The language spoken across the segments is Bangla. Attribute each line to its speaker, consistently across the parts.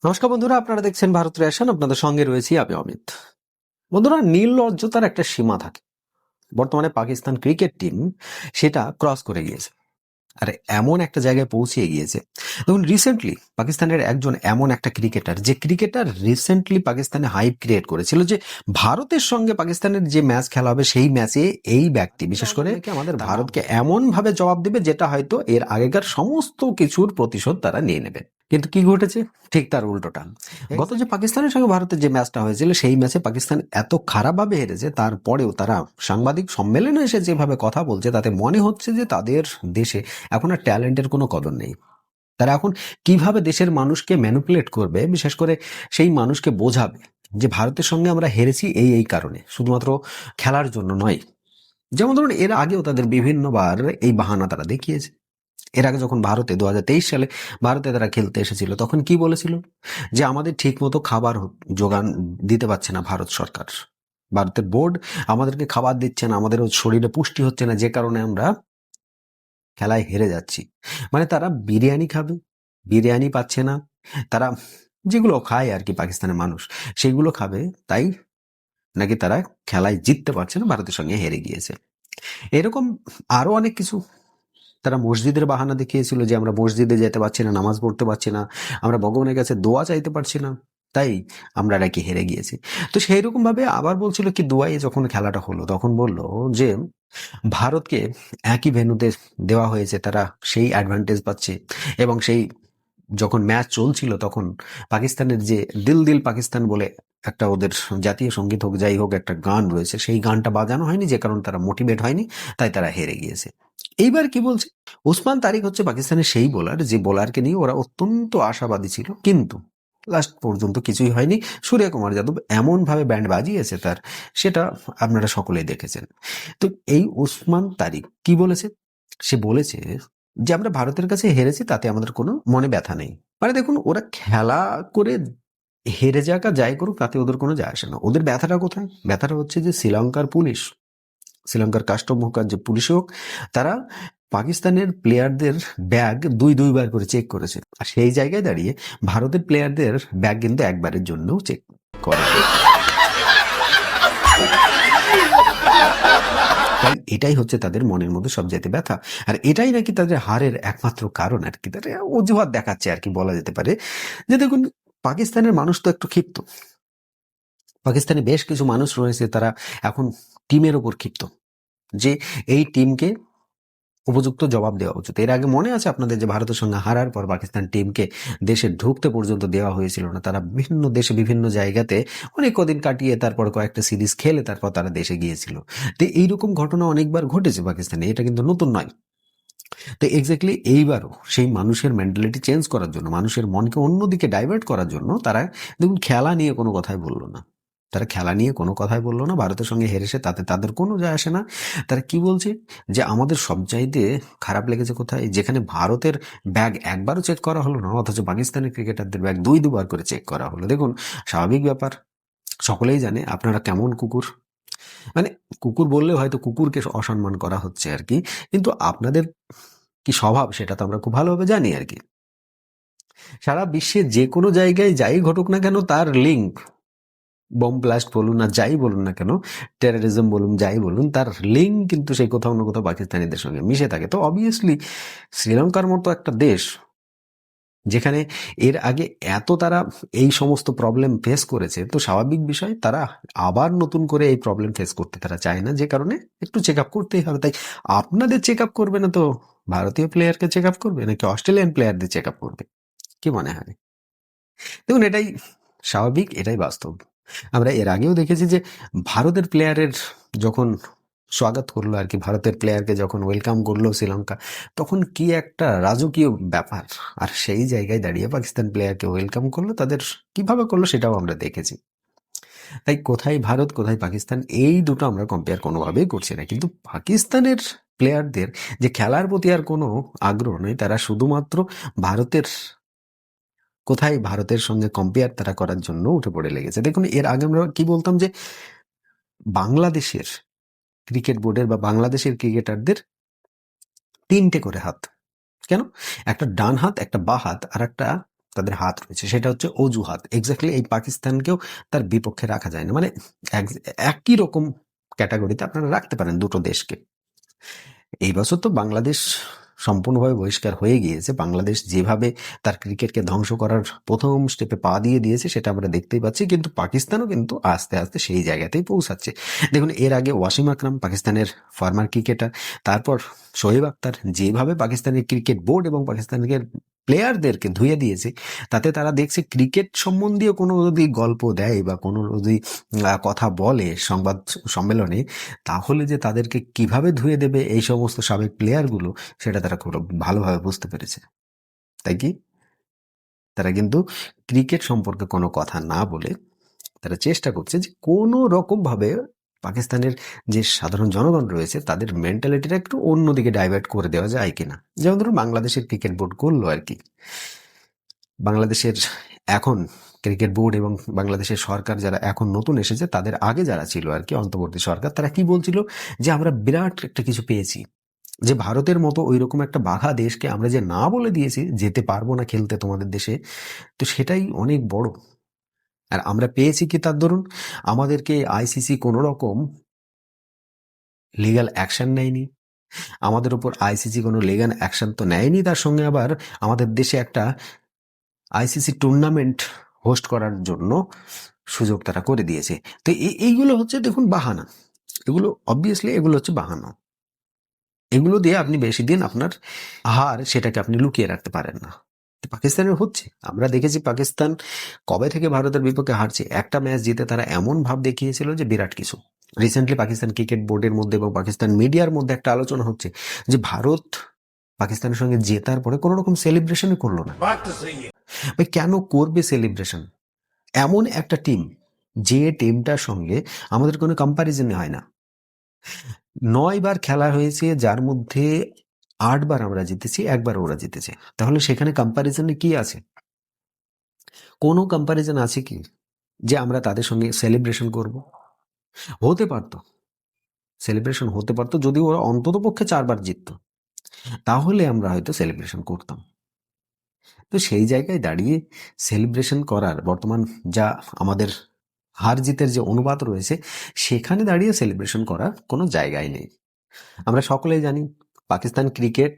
Speaker 1: নমস্কার বন্ধুরা, আপনারা দেখছেন ভারত রেশন। আপনাদের সঙ্গে রয়েছি আমি অমিত। বন্ধুরা, নির্লজ্জতার একটা সীমা থাকে। বর্তমানে পাকিস্তান ক্রিকেট টিম সেটা ক্রস করে গিয়েছে, আর এমন একটা জায়গায় পৌঁছে গিয়েছে। দেখুন, রিসেন্টলি পাকিস্তানের একজন এমন একটা ক্রিকেটার, যে ক্রিকেটার রিসেন্টলি পাকিস্তানে হাইপ ক্রিয়েট করেছিল যে ভারতের সঙ্গে পাকিস্তানের যে ম্যাচ খেলা হবে সেই ম্যাচে এই ব্যক্তি বিশেষ করে আমাদের ভারতকে এমন ভাবে জবাব দেবে যেটা হয়তো এর আগেকার সমস্ত কিছুর প্রতিশোধ তারা নিয়ে নেবে। কিন্তু কি ঘটেছে? ঠিক তার উল্টোটা। গত যে পাকিস্তানের সঙ্গে ভারতের যে ম্যাচটা হয়েছিল সেই ম্যাচে পাকিস্তান এত খারাপভাবে হেরেছে, তারপরেও তারা সাংবাদিক সম্মেলনে এসে যেভাবে কথা বলছে তাতে মনে হচ্ছে যে তাদের দেশে এখন আর ট্যালেন্টের কোনো কদর নেই। তারা এখন কিভাবে দেশের মানুষকে ম্যানিপুলেট করবে, বিশেষ করে সেই মানুষকে বোঝাবে যে ভারতের সঙ্গে আমরা হেরেছি এই কারণে, শুধুমাত্র খেলার জন্য নয়। যেমন ধরুন, এর আগেও তাদের বিভিন্নবার এই বাহানা তারা দেখিয়েছে। এর আগে যখন ভারতে 2023 সালে ভারতে তারা খেলতে এসেছিল, তখন কি বলেছিল? যে আমাদের ঠিক মতো খাবার যোগান দিতে পারছে না ভারত সরকার, ভারতের বোর্ড আমাদেরকে খাবার দিচ্ছে না, আমাদের শরীরে পুষ্টি হচ্ছে না, যে কারণে আমরা খেলায় হেরে যাচ্ছি। মানে তারা বিরিয়ানি খাবে, বিরিয়ানি পাচ্ছে না। তারা যেগুলো খায় আর কি পাকিস্তানের মানুষ, সেগুলো খাবে, তাই নাকি তারা খেলায় জিততে পারছে না, ভারতের সঙ্গে হেরে গিয়েছে। এরকম আরো অনেক কিছু। তারা মসজিদের বাহানা দেখিয়েছিল যে আমরা মসজিদে যেতে পারছি না, নামাজ পড়তে পারছি না, আমরা ভগবানের কাছে দোয়া চাইতে পারছি না, তাই আমরা নাকি হেরে গিয়েছি। তো সেই রকম ভাবে আবার বলছিল কি, দুবাইয়ে যখন খেলাটা হলো তখন বলল যে ভারতকে একই ভেন্যুতে দেওয়া হয়েছে, তারা সেই অ্যাডভান্টেজ পাচ্ছে। এবং সেই যখন ম্যাচ চলছিল তখন পাকিস্তানের যে দিল দিল পাকিস্তান বলে একটা ওদের জাতীয় সঙ্গীত হোক যাই হোক একটা গান রয়েছে, সেই গানটা বাজানো হয়নি, যে কারণে তারা মোটিভেট হয়নি, তাই তারা হেরে গিয়েছে। এইবার কি বলছে, ওসমান তারিক হচ্ছে পাকিস্তানের সেই বোলার যে বোলারকে নিয়ে ওরা অত্যন্ত আশাবাদী ছিল, কিন্তু লাস্ট পর্যন্ত কিছুই হয়নি। সূর্যকুমার যাদব এমন ভাবে ব্যান্ড বাজিয়েছে তার, সেটা আপনারা সকলেই দেখেছেন। তো এই ওসমান তারিক কি বলেছে? সে বলেছে যে আমরা ভারতের কাছে হেরেছি, তাতে আমাদের কোনো মনে ব্যথা নেই। মানে দেখুন, ওরা খেলা করে হেরে যাক আর যাই করুক, তাতে ওদের কোনো যায় আসে না। ওদের ব্যথাটা কোথায়? ব্যথাটা হচ্ছে যে শ্রীলঙ্কার পুলিশ, শ্রীলঙ্কার কাস্টম হোক আর যে পুলিশ হোক, তারা পাকিস্তানের প্লেয়ারদের ব্যাগ দুইবার করে চেক করেছে। আর সেই জায়গায় দাঁড়িয়ে ভারতের প্লেয়ারদের ব্যাগ কিন্তু একবারের জন্যও চেক করে। তাই এটাই হচ্ছে তাদের মনের মধ্যে সবচাইতে ব্যথা। আর এটাই নাকি তাদের হারের একমাত্র কারণ আর কি। তারা অজুহাত দেখাচ্ছে আর কি, বলা যেতে পারে। যে দেখুন, পাকিস্তানের মানুষ তো একটু ক্ষিপ্ত। পাকিস্তানে বেশ কিছু মানুষ রয়েছে, তারা এখন টিমের ওপর ক্ষিপ্ত, যে এই টিমকে উপযুক্ত জবাব দেওয়া উচিত। এর আগে মনে আছে আপনাদের যে ভারতের সঙ্গে হারার পর পাকিস্তান টিমকে দেশে ঢুকতে পর্যন্ত দেওয়া হয়েছিল না। তারা বিভিন্ন দেশে বিভিন্ন জায়গাতে অনেক কদিন কাটিয়ে তারপর কয়েকটা সিরিজ খেলে তারপর তারা দেশে গিয়েছিল। তো এইরকম ঘটনা অনেকবার ঘটেছে পাকিস্তানে, এটা কিন্তু নতুন নয়। তো এক্স্যাক্টলি এইবারও সেই মানুষের মেন্টালিটি চেঞ্জ করার জন্য, মানুষের মনকে অন্যদিকে ডাইভার্ট করার জন্য তারা দেখুন খেলা নিয়ে কোনো কথাই বললো না। তারা খেলা নিয়ে কোনো কথাই বললো না, ভারতের সঙ্গে হেরেছে তাতে তাদের কোনো যায় আসে না। তারা কি বলছে, যে আমাদের সবচাইতে খারাপ লেগেছে কোথায়, যেখানে ভারতের ব্যাগ একবারও চেক করা হলো না, অথচ পাকিস্তানের ক্রিকেটারদের ব্যাগ দুবার করে চেক করা হলো। দেখুন, স্বাভাবিক ব্যাপার, সকলেই জানে আপনারা কেমন কুকুর। মানে কুকুর বললেও হয়তো কুকুরকে অসম্মান করা হচ্ছে আর কি, কিন্তু আপনাদের কি স্বভাব সেটা তো আমরা খুব ভালোভাবে জানি আর কি। সারা বিশ্বে যে কোনো জায়গায় যাই ঘটুক না কেন, তার লিঙ্ক, বম ব্লাস্ট বলুন আর যাই বলুন না কেন, টেরোরিজম বলুন যাই বলুন, তার লিঙ্ক কিন্তু সেই কোথাও না কোথাও পাকিস্তানিদের সঙ্গে মিশে থাকে। তো অবভিয়াসলি শ্রীলঙ্কার মতো একটা দেশ, যেখানে এর আগে এত তারা এই সমস্ত প্রবলেম ফেস করেছে, তো স্বাভাবিক বিষয় তারা আবার নতুন করে এই প্রবলেম ফেস করতে তারা চায় না, যে কারণে একটু চেক আপ করতেই হবে। তাই আপনাদের চেক আপ করবে না তো ভারতীয় প্লেয়ারকে চেক আপ করবে, নাকি অস্ট্রেলিয়ান প্লেয়ারদের চেক আপ করবে? কি মনে হয়? দেখুন, এটাই স্বাভাবিক, এটাই বাস্তব। আমরা এর আগেও দেখেছি যে ভারতের প্লেয়ারের যখন স্বাগত করলো আর কি, ভারতের প্লেয়ারকে যখন ওয়েলকাম করলো শ্রীলঙ্কা, তখন কি একটা রাজকীয় ব্যাপার। আর সেই জায়গায় দাঁড়িয়ে পাকিস্তান প্লেয়ারকে ওয়েলকাম করলো, তাদের কিভাবে করলো সেটাও আমরা দেখেছি। তাই কোথায় ভারত কোথায় পাকিস্তান, এই দুটো আমরা কম্পেয়ার কোনোভাবেই করছি না। কিন্তু পাকিস্তানের প্লেয়ারদের যে খেলার প্রতি আর কোনো আগ্রহ নেই, তারা শুধুমাত্র ভারতের কোথায় ভারতের সঙ্গে কম্পেয়ার তারা করার জন্য উঠে পড়ে লেগেছে। দেখুন, এর আগে আমরা কি বলতাম, যে বাংলাদেশের ক্রিকেট বোর্ডের বা বাংলাদেশের ক্রিকেটারদের 3টে করে হাত। কেন? একটা ডান হাত, একটা বা হাত, আর একটা তাদের হাত রয়েছে, সেটা হচ্ছে অজুহাত। এক্স্যাক্টলি এই পাকিস্তানকেও তার বিপক্ষে রাখা যায় না, মানে একই রকম ক্যাটাগরিতে আপনারা রাখতে পারেন দুটো দেশকে। এই বছর তো বাংলাদেশ সম্পূর্ণভাবে বহিষ্কার হয়ে গিয়েছে। বাংলাদেশ যেভাবে তার ক্রিকেটকে ধ্বংস করার প্রথম স্টেপে পা দিয়ে দিয়েছে সেটা আমরা দেখতেই পাচ্ছি, কিন্তু পাকিস্তানও কিন্তু আস্তে আস্তে সেই জায়গাতেই পৌঁছাচ্ছে। দেখুন, এর আগে ওয়াসিম আকরাম, পাকিস্তানের ফরমার ক্রিকেটার, তারপর শোয়েব আক্তার যেভাবে পাকিস্তানের ক্রিকেট বোর্ড এবং পাকিস্তানের প্লেয়ারদেরকে ধুয়ে দিয়েছে, তাতে তারা দেখছে ক্রিকেট সম্বন্ধীয় কোনো যদি গল্প দেয় বা কোনো যদি কথা বলে সংবাদ সম্মেলনে, তাহলে যে তাদেরকে কিভাবে ধুয়ে দেবে এই সমস্ত সাবেক প্লেয়ারগুলো, সেটা তারা খুব ভালোভাবে বুঝতে পেরেছে। তাই কি তারা কিন্তু ক্রিকেট সম্পর্কে কোনো কথা না বলে তারা চেষ্টা করছে যে কোনো রকমভাবে পাকিস্তানের যে সাধারণ জনগণ রয়েছে তাদের মেন্টালিটিটা একটু অন্যদিকে ডাইভার্ট করে দেওয়া যায় কিনা। যেমন ধরুন বাংলাদেশের ক্রিকেট বোর্ড করলো আর কি। বাংলাদেশের এখন ক্রিকেট বোর্ড এবং বাংলাদেশের সরকার যারা এখন নতুন এসেছে, তাদের আগে যারা ছিল আর কি অন্তর্বর্তী সরকার, তারা কি বলছিল যে আমরা বিরাট একটা কিছু পেয়েছি, যে ভারতের মতো ওই রকম একটা বাঘা দেশকে আমরা যে না বলে দিয়েছি যেতে পারবো না খেলতে তোমাদের দেশে, তো সেটাই অনেক বড়। আর আমরা পেয়েছি কি, তার ধরুন আমাদেরকে আইসিসি কোনো রকম লিগ্যাল অ্যাকশন নেয়নি, আমাদের উপর আইসিসি কোনো লিগ্যাল অ্যাকশন তো নেয়নি, তার সঙ্গে আবার আমাদের দেশে একটা আইসিসি টুর্নামেন্ট হোস্ট করার জন্য সুযোগ তারা করে দিয়েছে। তো এইগুলো হচ্ছে দেখুন বাহানা, এগুলো অবভিয়াসলি এগুলো হচ্ছে বাহানা। এগুলো দিয়ে আপনি বেশি দিন আপনার হার সেটাকে আপনি লুকিয়ে রাখতে পারেন না। পাকিস্তানের হচ্ছে, আমরা দেখেছি পাকিস্তান কবে থেকে ভারতের বিপক্ষে হারছে, একটা ম্যাচ জিতে তারা এমন ভাব দেখিয়েছিল যে বিরাট কিছু। রিসেন্টলি পাকিস্তান ক্রিকেট বোর্ডের মধ্যে এবং পাকিস্তান মিডিয়ার মধ্যে একটা আলোচনা হচ্ছে যে ভারত পাকিস্তানের সঙ্গে জেতার পরে কোনো রকম সেলিব্রেশনই করলো না। ভাই কেন করবে সেলিব্রেশন? এমন একটা টিম, যে টিমটার সঙ্গে আমাদের কোনো কম্প্যারিজনই হয় না। 9 বার খেলা হয়েছে, যার মধ্যে 8 বার আমরা জিতেছি, একবার ওরা জিতেছে। তাহলে সেখানে কম্প্যারিজনে কি আছে? কোনো কম্প্যারিজন আছে কি যে আমরা তাদের সঙ্গে সেলিব্রেশন করব? হতে পারতো, সেলিব্রেশন হতে পারতো যদি ওরা অন্তত পক্ষে 4 বার জিততো, তাহলে আমরা হয়তো সেলিব্রেশন করতাম। তো সেই জায়গায় দাঁড়িয়ে সেলিব্রেশন করার বর্তমান যা আমাদের হার জিতের যে অনুপাত রয়েছে, সেখানে দাঁড়িয়ে সেলিব্রেশন করার কোনো জায়গাই নেই। আমরা সকলেই জানি পাকিস্তান ক্রিকেট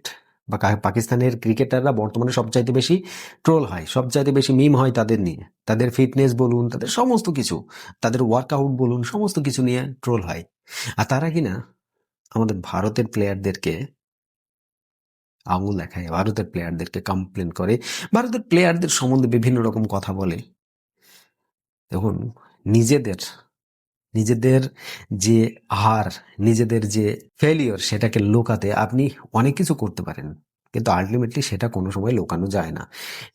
Speaker 1: বা পাকিস্তানের ক্রিকেটাররা বর্তমানে সবচাইতে বেশি ট্রোল হয়, সবচাইতে বেশি মিম হয় তাদের নিয়ে। তাদের ফিটনেস বলুন, তাদের সমস্ত কিছু, তাদের ওয়ার্কআউট বলুন, সমস্ত কিছু নিয়ে ট্রোল হয়। আর তারা কিনা আমাদের ভারতের প্লেয়ারদেরকে আঙুল দেখায়, ভারতের প্লেয়ারদেরকে কমপ্লেন করে, ভারতের প্লেয়ারদের সম্বন্ধে বিভিন্ন রকম কথা বলে। দেখুন, নিজেদের নিজেদের যে হার, নিজেদের যে ফেলিওর, সেটাকে লুকাতে আপনি অনেক কিছু করতে পারেন, কিন্তু আলটিমেটলি সেটা কোনো সময় লুকানো যায় না।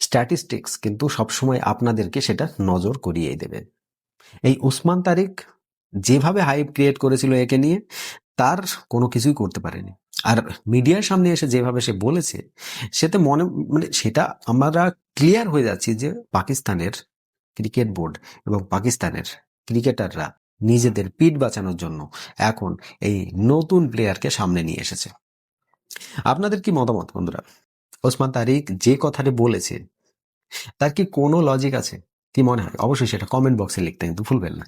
Speaker 1: স্ট্যাটিস্টিক্স কিন্তু সবসময় আপনাদেরকে সেটা নজর করিয়ে দেবে। এই উসমান তারিক যেভাবে হাইপ ক্রিয়েট করেছিল একে নিয়ে, তার কোনো কিছুই করতে পারেনি। আর মিডিয়ার সামনে এসে যেভাবে সে বলেছে, সেটা মানে সেটা আমরা ক্লিয়ার হয়ে যাচ্ছি যে পাকিস্তানের ক্রিকেট বোর্ড এবং পাকিস্তানের ক্রিকেটাররা নিজেদের পিঠ বাঁচানোর জন্য এখন এই নতুন প্লেয়ারকে সামনে নিয়ে এসেছে। আপনাদের কি মতামত বন্ধুরা? ওসমান তারিক যে কথাটি বলেছে, তার কি কোনো লজিক আছে? কি মনে হয়? অবশ্যই সেটা কমেন্ট বক্সে লিখতে কিন্তু ভুলবেন না।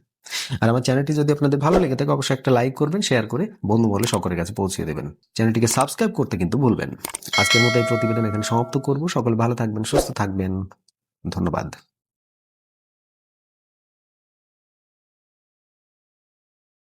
Speaker 1: আর আমার চ্যানেলটি যদি আপনাদের ভালো লেগে থাকে, অবশ্যই একটা লাইক করবেন, শেয়ার করে বন্ধু বলে সকলের কাছে পৌঁছে দেবেন। চ্যানেলটিকে সাবস্ক্রাইব করতে কিন্তু ভুলবেন। আজকের মতো এই প্রতিবেদন এখানে সমাপ্ত করব। সকলে ভালো থাকবেন, সুস্থ থাকবেন। ধন্যবাদ।